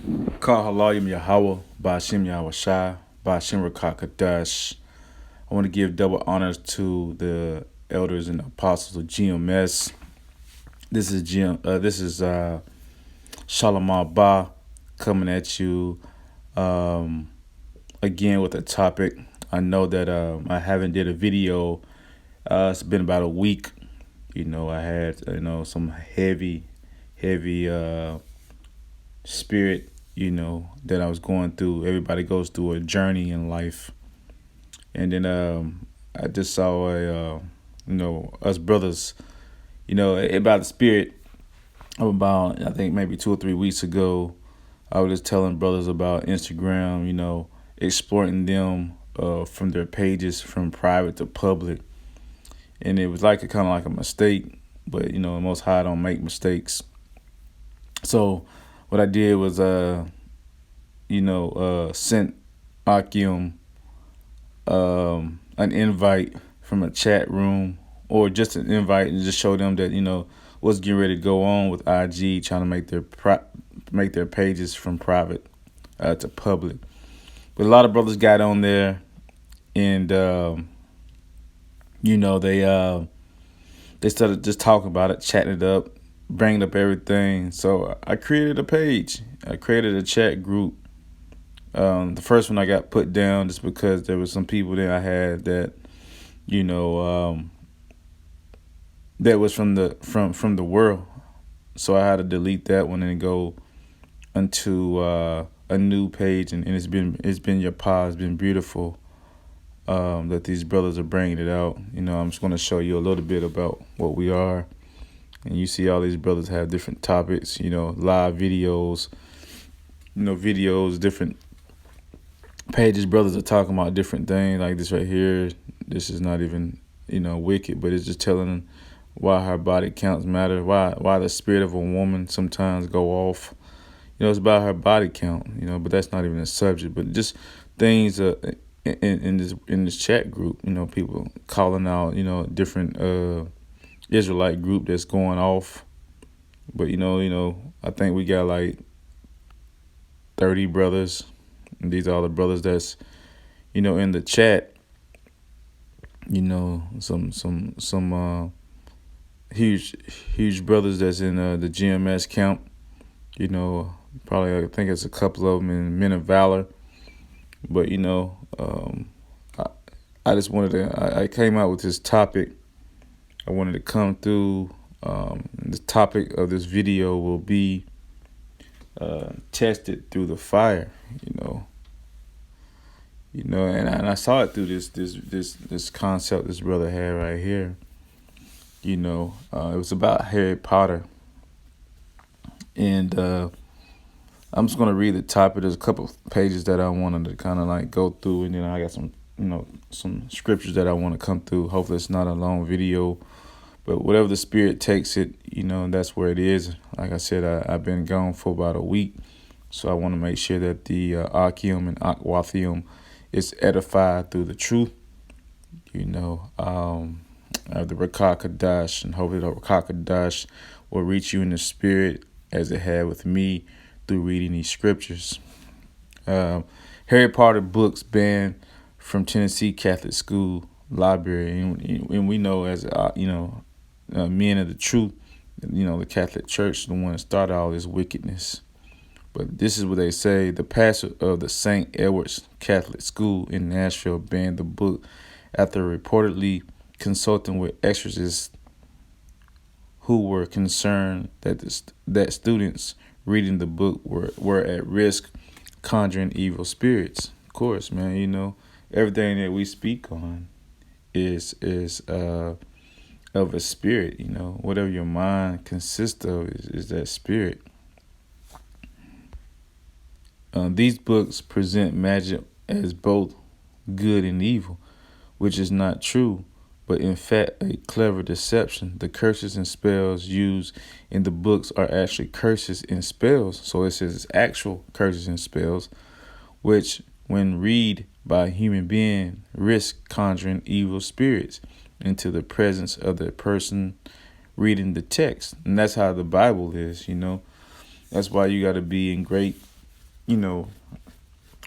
Call Halayim Yahweh, Ba'ashim Yahweh Shai, Ba'ashim Rakakadash. I want to give double honors to the elders and apostles of GMS. This is Shalom Abba coming at you um, again with a topic. I know that I haven't did a video. It's been about a week. I had some heavy spirit. That I was going through. Everybody goes through a journey in life, and then I just saw us brothers. About the spirit. About I think maybe 2 or 3 weeks ago, I was just telling brothers about Instagram. Exploiting them from their pages from private to public, and it was like kind of like a mistake. But the Most High don't make mistakes. So what I did was sent Akim an invite from a chat room, or just an invite, and just show them that what's getting ready to go on with IG, trying to make their pages from private to public. But a lot of brothers got on there, and they started just talking about it, chatting it up, bringing up everything. So I created a page. I created a chat group. The first one I got put down just because there was some people that I had that, that was from the world. So I had to delete that one and go into a new page, and it's been your pa. It's been beautiful that these brothers are bringing it out. I'm just going to show you a little bit about what we are, and you see all these brothers have different topics. Live videos, different pages. Brothers are talking about different things like this right here. This is not even wicked, but it's just telling them why her body counts matter, why the spirit of a woman sometimes go off. It's about her body count, but that's not even a subject. But just things in this chat group, people calling out, different Israelite group that's going off. But I think we got like 30 brothers. And these are all the brothers that's in the chat. Some huge brothers that's in the GMS camp. Probably I think it's a couple of them in Men of Valor. But I just wanted to. I came out with this topic. I wanted to come through. The topic of this video will be tested through the fire. And I saw it through this concept this brother had right here. It was about Harry Potter, and I'm just gonna read the topic. There's a couple of pages that I wanted to kind of like go through, and then I got some scriptures that I want to come through. Hopefully, it's not a long video, but whatever the spirit takes it, that's where it is. Like I said, I've been gone for about a week, so I want to make sure that the Akim and Akwathium is edified through the truth. The Rakah Kadash, and hopefully the Rakah Kadash will reach you in the spirit as it had with me through reading these scriptures. Harry Potter books banned from Tennessee Catholic School Library, and we know as men of the truth, the Catholic Church, the one that started all this wickedness. But this is what they say: the pastor of the St. Edward's Catholic School in Nashville banned the book after reportedly consulting with exorcists who were concerned that students reading the book were at risk conjuring evil spirits. Of course, man, everything that we speak on is of a spirit. Whatever your mind consists of is that spirit. These books present magic as both good and evil, which is not true, but in fact a clever deception. The curses and spells used in the books are actually curses and spells. So it says it's actual curses and spells, which when read by a human being risk conjuring evil spirits into the presence of the person reading the text. And that's how the Bible is. That's why you got to be in great you know,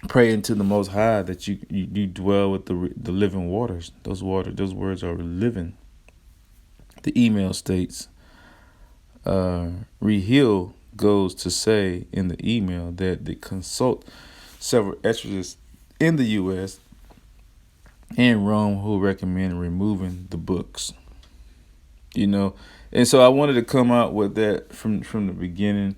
praying to the Most High that you dwell with the living waters. Those words are living. The email states, Rehill goes to say in the email that they consult several exorcists in the U.S. and Rome who recommend removing the books. And so I wanted to come out with that from the beginning,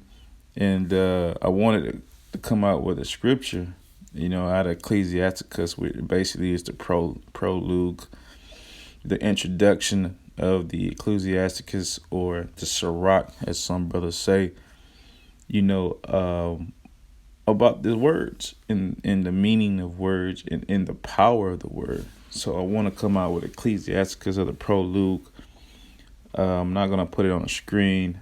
and I wanted to come out with a scripture, out of Ecclesiasticus, which basically is the prologue, the introduction of the Ecclesiasticus, or the Sirach, as some brothers say, about the words and the meaning of words and the power of the word. So I want to come out with Ecclesiasticus, or the prologue. I'm not going to put it on the screen,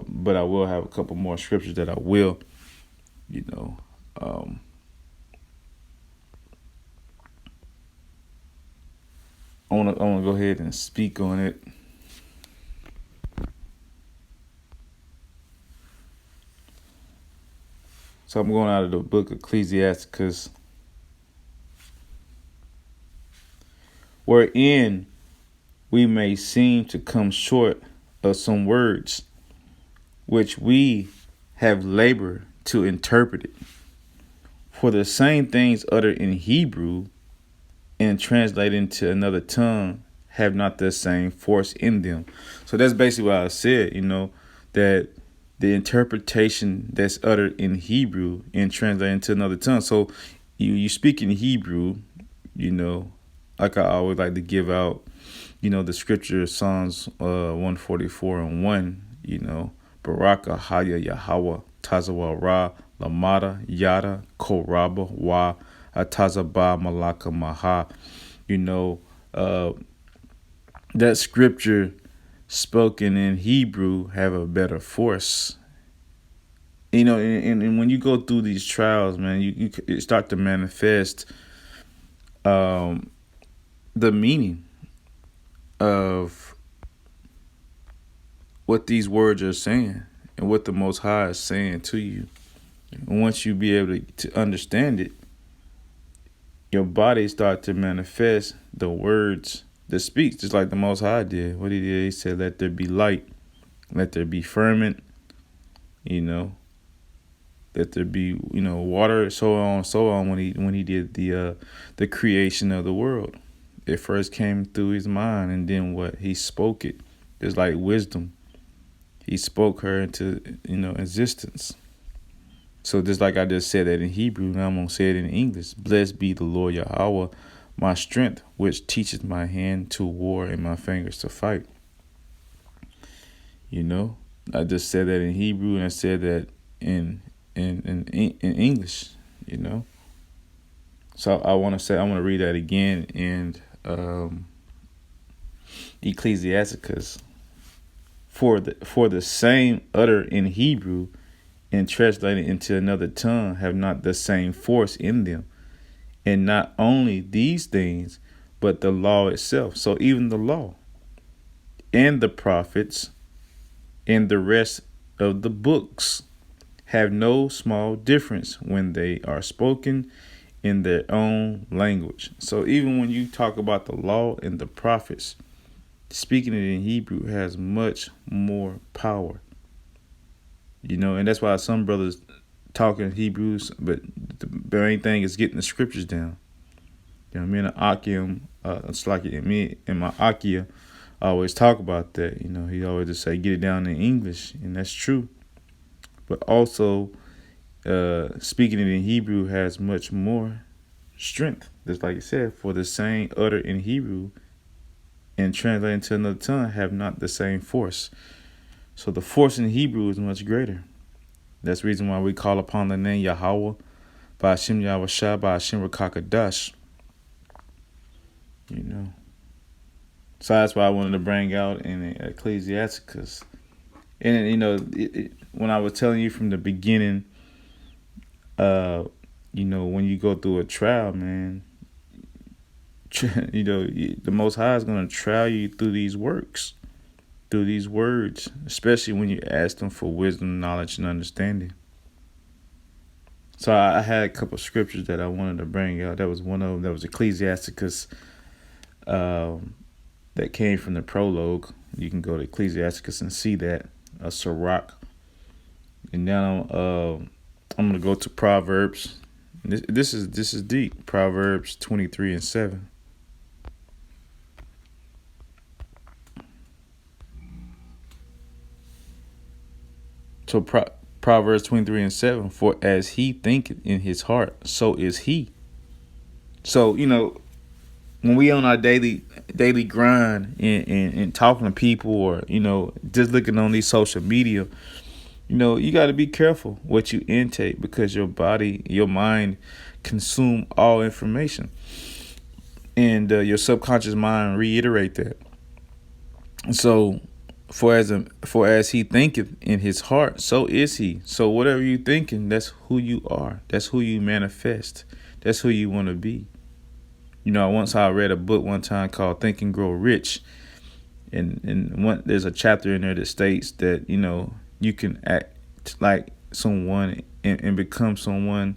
but I will have a couple more scriptures that I will, I want to go ahead and speak on it. So I'm going out of the book Ecclesiasticus, wherein we may seem to come short of some words which we have labored to interpret it. For the same things uttered in Hebrew and translated into another tongue have not the same force in them. So that's basically what I said, that the interpretation that's uttered in Hebrew and translated into another tongue. So you speak in Hebrew, like I always like to give out, the scripture, Psalms 144:1, Baraka Haya Yahweh Tazawa Ra Lamada Yada Koraba Wa Atazaba Malaka Maha. That scripture spoken in Hebrew have a better force. And when you go through these trials, man, you start to manifest the meaning of what these words are saying and what the Most High is saying to you. And once you be able to understand it, your body start to manifest the words that speaks, just like the Most High did. What he did, he said, let there be light, let there be firmament, let there be, water, so on, when he did the creation of the world. It first came through his mind, and then what? He spoke it. It's like wisdom. He spoke her into, existence. So just like I just said that in Hebrew, now I'm going to say it in English. Blessed be the Lord Yahweh, my strength, which teaches my hand to war and my fingers to fight. I just said that in Hebrew, and I said that in English, So I want to read that again in Ecclesiasticus. For the same uttered in Hebrew and translated into another tongue have not the same force in them. And not only these things, but the law itself. So even the law and the prophets and the rest of the books have no small difference when they are spoken in their own language. So even when you talk about the law and the prophets, speaking it in Hebrew has much more power. And that's why some brothers talk in Hebrews, but the main thing is getting the scriptures down. Me and Akim, it's like me and my Akia always talk about that. He always just say, get it down in English, and that's true. But also, speaking it in Hebrew has much more strength. Just like it said, for the same uttered in Hebrew and translated to another tongue have not the same force. So the force in Hebrew is much greater. That's the reason why we call upon the name Yahweh, by Hashem Yahweh Shah, by Hashem Rakakadash. So that's why I wanted to bring out in Ecclesiasticus. And, when I was telling you from the beginning, when you go through a trial, man, the Most High is going to trial you through these works, through these words, especially when you ask them for wisdom, knowledge, and understanding. So I had a couple of scriptures that I wanted to bring out. That was one of them. That was Ecclesiasticus, that came from the prologue. You can go to Ecclesiasticus and see that, Sirach. And now I'm gonna go to Proverbs. This is deep. Proverbs 23:7. So Proverbs 23:7. For as he thinketh in his heart, so is he. So when we on our daily grind and talking to people, or just looking on these social media, you got to be careful what you intake, because your body, your mind consume all information, and your subconscious mind reiterate that. So for as he thinketh in his heart, so is he. So whatever you thinking, that's who you are. That's who you manifest. That's who you want to be. I read a book one time called Think and Grow Rich, and there's a chapter in there that states that you can act like someone and become someone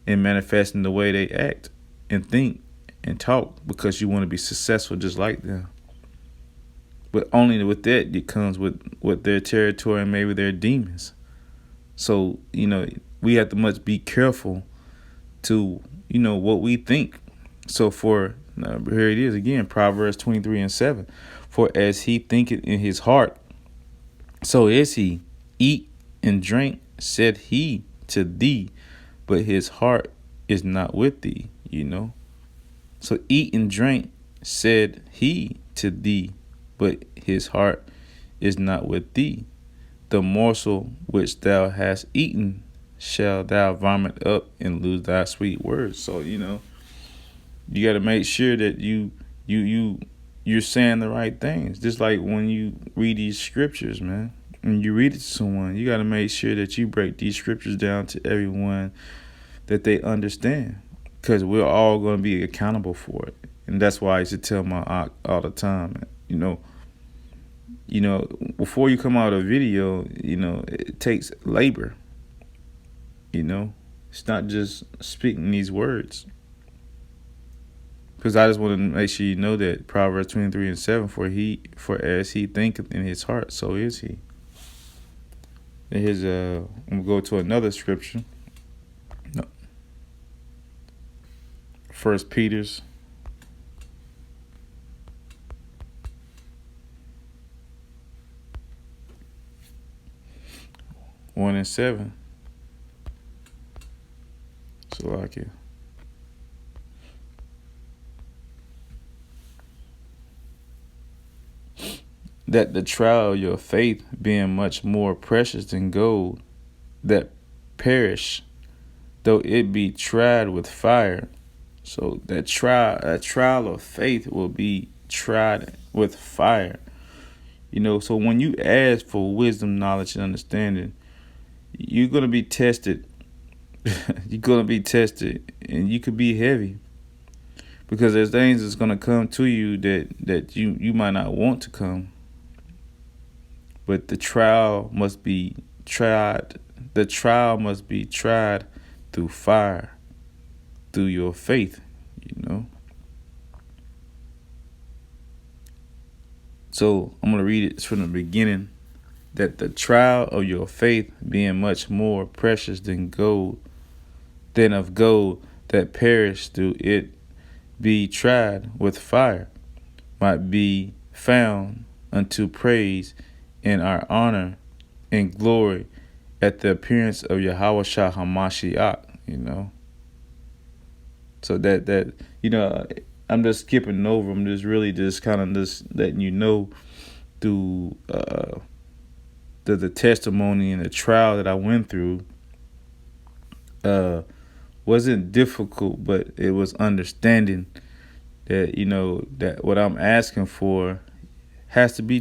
and manifest in the way they act and think and talk, because you want to be successful just like them. But only with that it comes with their territory and maybe their demons. So we have to much be careful to what we think. So here it is again, Proverbs 23:7. For as he thinketh in his heart, so is he. Eat and drink, said he to thee, but his heart is not with thee. So eat and drink, said he to thee, but his heart is not with thee. The morsel which thou hast eaten shall thou vomit up and lose thy sweet words. So you got to make sure that you're saying the right things. Just like when you read these scriptures, man, and you read it to someone, you got to make sure that you break these scriptures down to everyone that they understand, because we're all going to be accountable for it. And that's why I used to tell my aunt all the time, before you come out of a video, it takes labor. It's not just speaking these words. Because I just want to make sure you know that Proverbs 23:7, for as he thinketh in his heart, so is he. And I'm gonna go to another scripture. No. 1 Peter's 1:7. So like it. That the trial of your faith, being much more precious than gold, that perish, though it be tried with fire. So that trial of faith will be tried with fire. So when you ask for wisdom, knowledge, and understanding, you're gonna be tested. You're gonna be tested, and you could be heavy, because there's things that's gonna come to you that you might not want to come. But the trial must be tried. The trial must be tried through fire, through your faith, So I'm going to read it from the beginning. That the trial of your faith, being much more precious than of gold that perish, through it be tried with fire, might be found unto praise in our honor and glory at the appearance of Yahushua HaMashiach, So that I'm just skipping over. I'm just really just kind of just letting you know through the testimony and the trial that I went through wasn't difficult, but it was understanding that that what I'm asking for has to be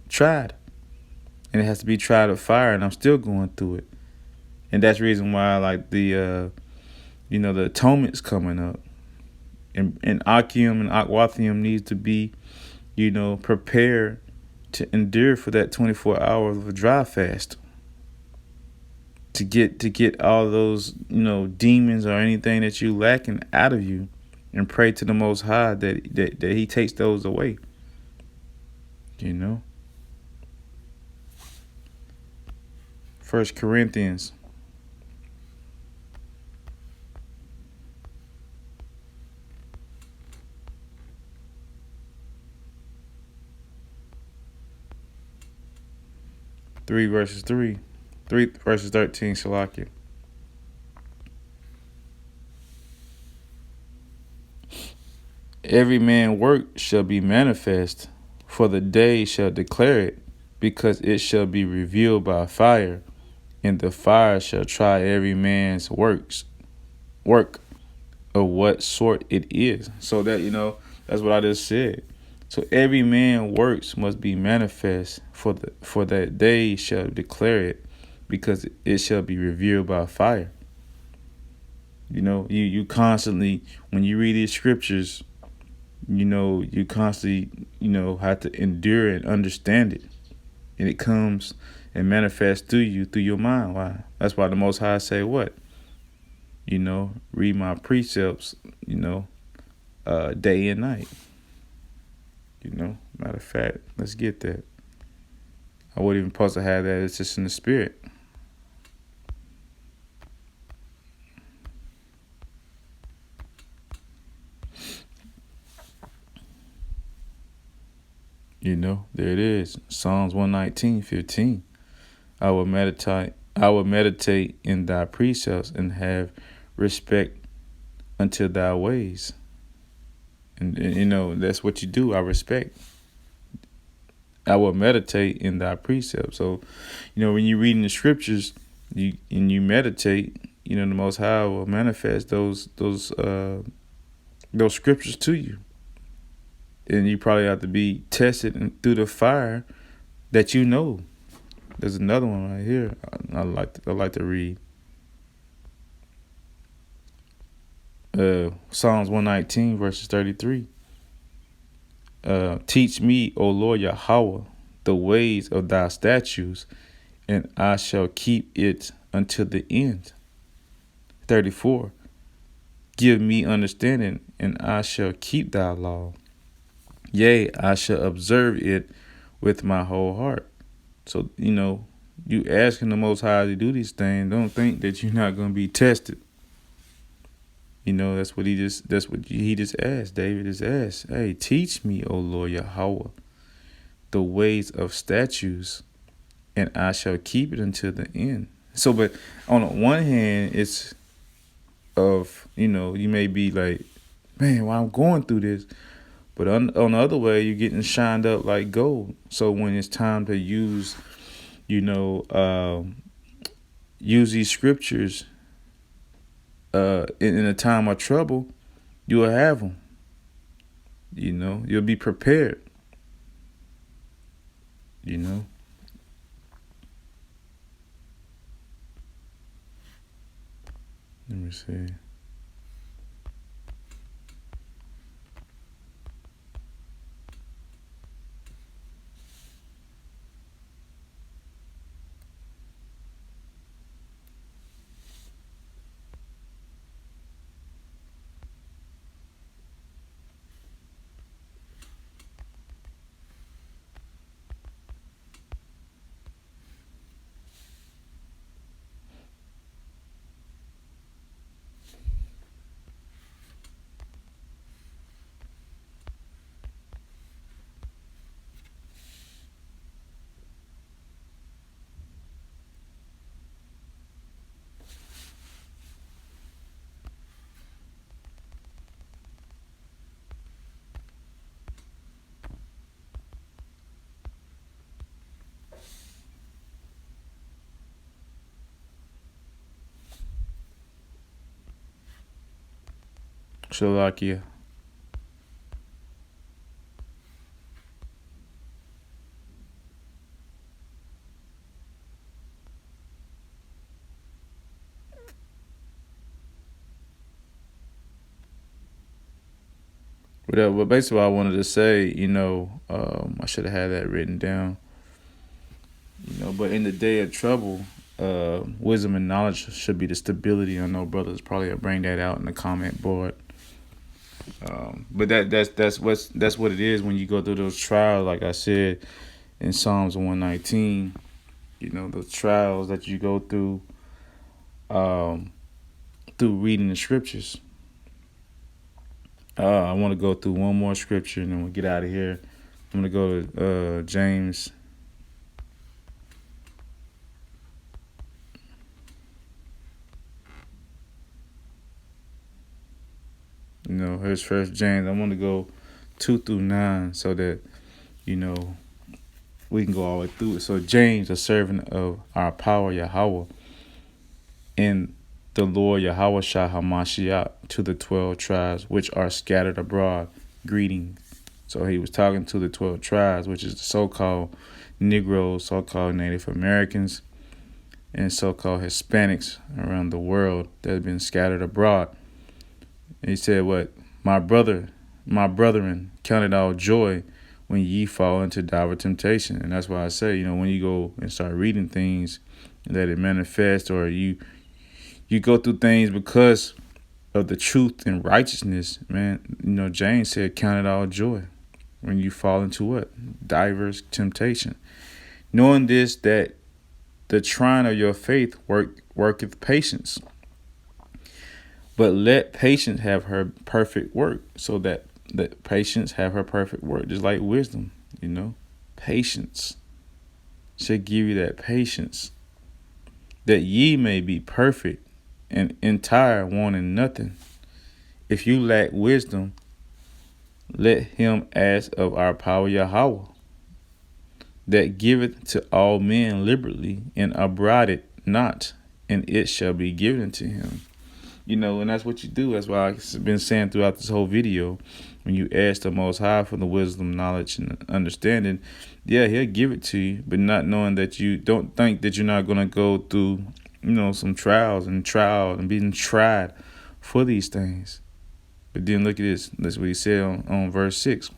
tried, and it has to be tried with fire, and I'm still going through it. And that's the reason why I like the atonement's coming up, and Akim and Akwathium needs to be prepared to endure for that 24 hours of a dry fast. to get all those demons or anything that you lacking out of you, and pray to the Most High that He takes those away. You know. 1 Corinthians 3 verses 3 verses 13, Shalakia. Every man work shall be manifest, for the day shall declare it, because it shall be revealed by fire, and the fire shall try every man's work of what sort it is. So that's what I just said. So every man works must be manifest, for that day shall declare it, because it shall be revealed by fire. You constantly, when you read these scriptures, you constantly, have to endure and understand it. And it comes and manifests through you, through your mind. Why? That's why the Most High say what? Read my precepts, day and night. Matter of fact, let's get that. I wouldn't even supposed to have that. It's just in the spirit. There it is. Psalms 119:15. I will meditate in thy precepts and have respect unto thy ways. And that's what you do. I respect. I will meditate in thy precepts. So, when you're reading the scriptures, you meditate, the Most High will manifest those scriptures to you. And you probably have to be tested through the fire that There's another one right here. I like to read. Psalms 119 verses 33. Teach me, O Lord Yahweh, the ways of thy statutes, and I shall keep it until the end. 34. Give me understanding, and I shall keep thy law. Yea, I shall observe it with my whole heart. So, you asking the Most High to do these things, don't think that you're not going to be tested. That's what he just asked. David just asked, hey, teach me, O Lord Yahweh, the ways of statutes, and I shall keep it until the end. So, but on the one hand, it's you may be like, man, well, I'm going through this. But on the other way, you're getting shined up like gold. So when it's time to use these scriptures in a time of trouble, you will have them. You'll be prepared. Let me see. Slovakia. But basically, what I wanted to say, I should have had that written down. But in the day of trouble, wisdom and knowledge should be the stability. I know brothers probably will bring that out in the comment board. But that's what it is when you go through those trials. Like I said in Psalms 119, those trials that you go um, through reading the scriptures. I want to go through one more scripture and then we'll get out of here. I'm going to go to James. Here's First James. I want to go 2-9 so that, we can go all the way through it. So James, a servant of our power Yahweh, and the Lord Yahweh Shah HaMashiach, to the 12 tribes which are scattered abroad, greetings. So he was talking to the 12 tribes, which is the so-called Negroes, so-called Native Americans, and so-called Hispanics around the world that have been scattered abroad. And he said, what? My brethren, count it all joy when ye fall into diverse temptation. And that's why I say, when you go and start reading things that it manifests, or you go through things because of the truth and righteousness, man, James said, count it all joy when you fall into what? Diverse temptation. Knowing this, that the trying of your faith worketh patience. But let patience have her perfect work, so that patience have her perfect work, just like wisdom, Patience should give you that patience, that ye may be perfect and entire, wanting nothing. If you lack wisdom, let him ask of our power Yahweh, that giveth to all men liberally, and upbraideth not, and it shall be given to him. And that's what you do. That's why I've been saying throughout this whole video, when you ask the Most High for the wisdom, knowledge, and understanding, yeah, he'll give it to you, but not knowing that you don't think that you're not going to go through, some trials and being tried for these things. But then look at this. That's what he said on verse 6.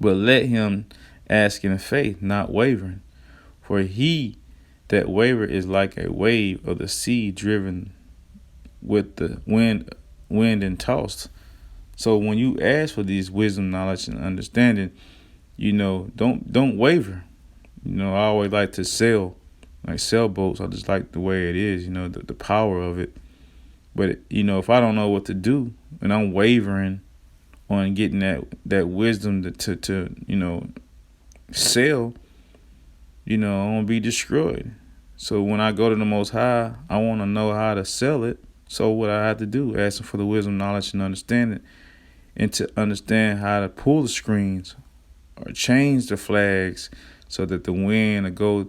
But let him ask in faith, not wavering. For he that waver is like a wave of the sea driven with the wind and tossed. So when you ask for these wisdom, knowledge, and understanding, don't waver. I always like to sail boats. I just like the way it is, the power of it. But if I don't know what to do and I'm wavering on getting that wisdom to sail, I'm gonna be destroyed. So when I go to the Most High, I want to know how to sail it. So what I have to do, ask him for the wisdom, knowledge, and understanding, and to understand how to pull the screens or change the flags so that the wind will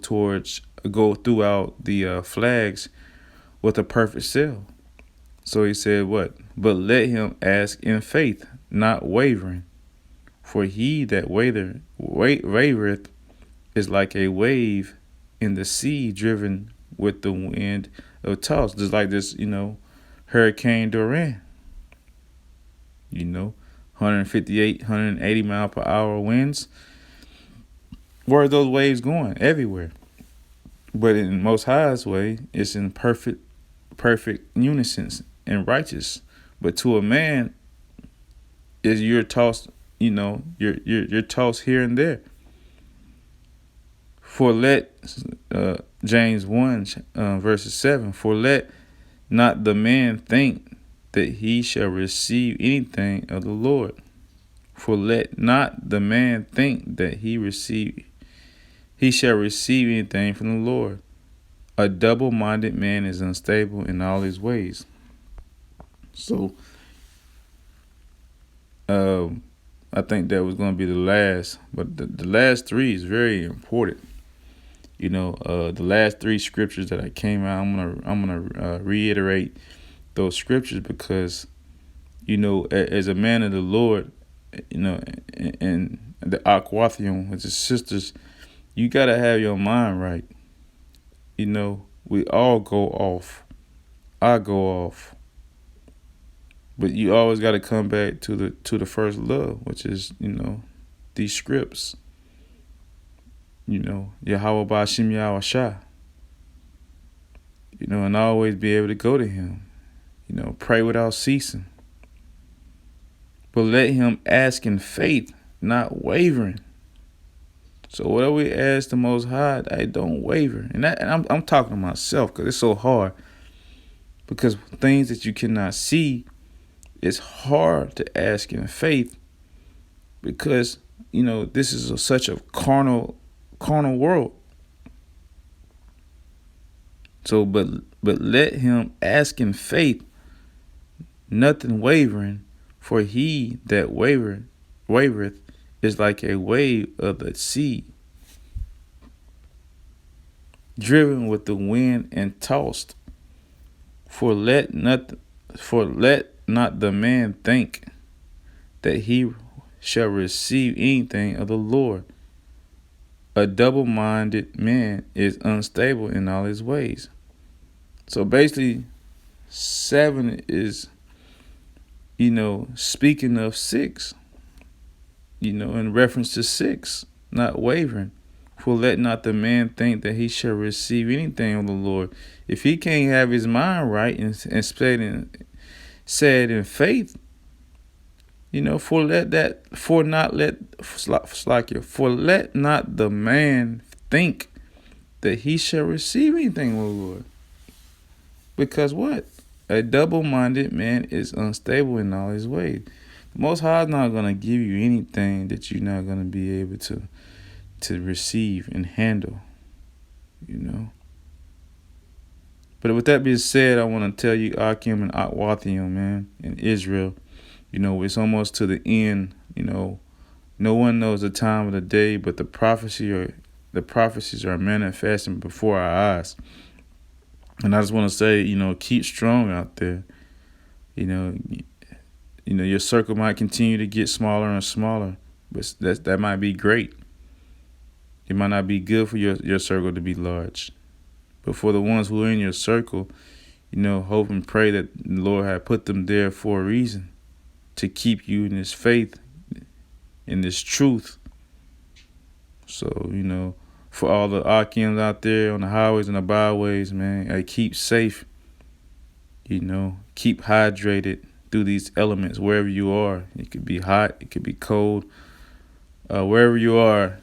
go throughout the flags with a perfect sail. So he said what? But let him ask in faith, not wavering. For he that wavereth is like a wave in the sea driven with the wind of toss. Just like this, Hurricane Dorian, 158, 180 mile per hour winds. Where are those waves going? Everywhere. But in Most High's way, it's in perfect unison and righteous. But to a man, is you're tossed, you're tossed here and there. For let James 1 verses 7, for let not the man think that he shall receive anything of the Lord. For let not the man think that he shall receive anything from the Lord. A double-minded man is unstable in all his ways. So, I think that was going to be the last, but the last three is very important. The last three scriptures that I came out, I'm gonna reiterate those scriptures because, as a man of the Lord, and the Aquathion with his sisters, you gotta have your mind right. We all go off. I go off. But you always got to come back to the first love, which is, these scripts. Yahweh Ba'ashim Yahweh Shah. and always be able to go to him. Pray without ceasing. But let him ask in faith, not wavering. So whatever we ask the Most High, I don't waver. And I'm talking to myself because it's so hard. Because things that you cannot see, it's hard to ask in faith. Because, this is such a carnal world. So, but let him ask in faith, nothing wavering, for he that wavereth is like a wave of the sea, driven with the wind and tossed. For let not the man think that he shall receive anything of the Lord. A double-minded man is unstable in all his ways. So basically, 7 is, speaking of 6, in reference to 6, not wavering. For let not the man think that he shall receive anything of the Lord. If he can't have his mind right and said in faith, for let not the man think that he shall receive anything of the Lord. Because what? A double-minded man is unstable in all his ways. The Most High is not going to give you anything that you're not going to be able to receive and handle, But with that being said, I want to tell you, Akim and Akwathium, man, in Israel, it's almost to the end. No one knows the time of the day, but the prophecies are manifesting before our eyes. And I just want to say, keep strong out there. Your circle might continue to get smaller and smaller, but that might be great. It might not be good for your circle to be large. But for the ones who are in your circle, hope and pray that the Lord had put them there for a reason, to keep you in this faith, in this truth. So, for all the Akims out there on the highways and the byways, man, keep safe. Keep hydrated through these elements wherever you are. It could be hot, it could be cold. Wherever you are,